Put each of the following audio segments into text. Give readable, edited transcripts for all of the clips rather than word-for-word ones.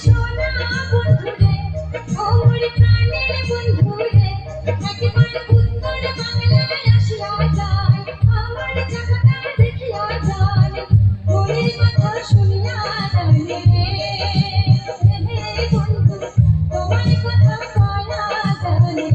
সোনা বন্ধুরে ও মোর প্রাণের বন্ধুরে একবার উত্তর বাংলায় আসিয়া যায় আমার জায়গাটা দেখিয়া যায় মনের কথা শুনিয়া জানে বন্ধু তোমার কথা কয়া জানে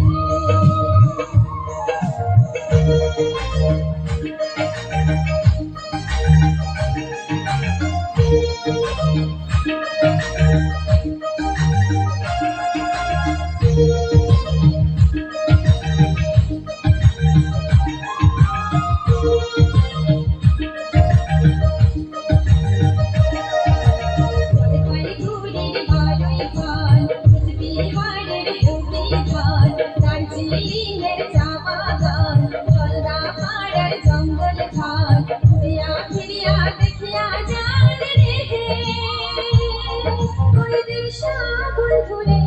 দার্জিলিংয়ের চা বাগান জলদা পাড়ার জঙ্গল খান ঘুরিয়া ফিরিয়া দেখিয়া যান রে ওই দিশা বন্ধুরে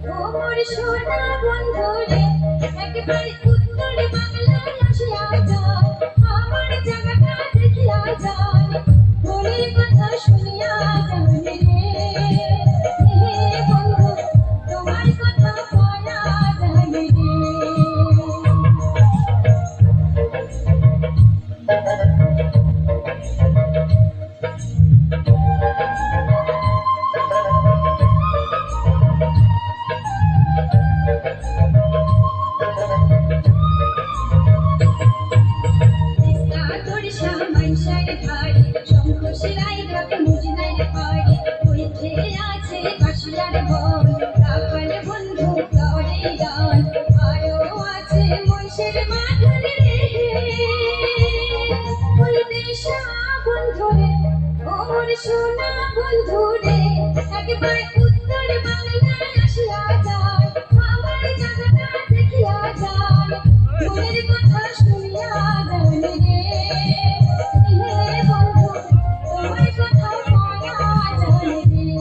ও মোর সোনা বন্ধুরে একবার উত্তর বাংলায় আসিয়া যায় আমার জায়গাটা দেখিয়া যায় মনের কথা শুনিয়া জানে রে বন্ধু তোমার কথা কয়া জানে রে সোনা বন্ধুরে একবার উত্তর বাংলায় আসিয়া যায় আমার জায়গাটা দেখিয়া যায় মনের কথা শুনিয়া জানে রে বন্ধু তোমার কথা কয়া জানে রে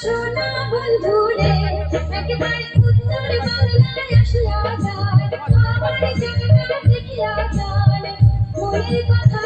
সোনা বন্ধুরে একবার উত্তর বাংলায় আসিয়া যায় আমার জায়গাটা দেখিয়া যায় মনের কথা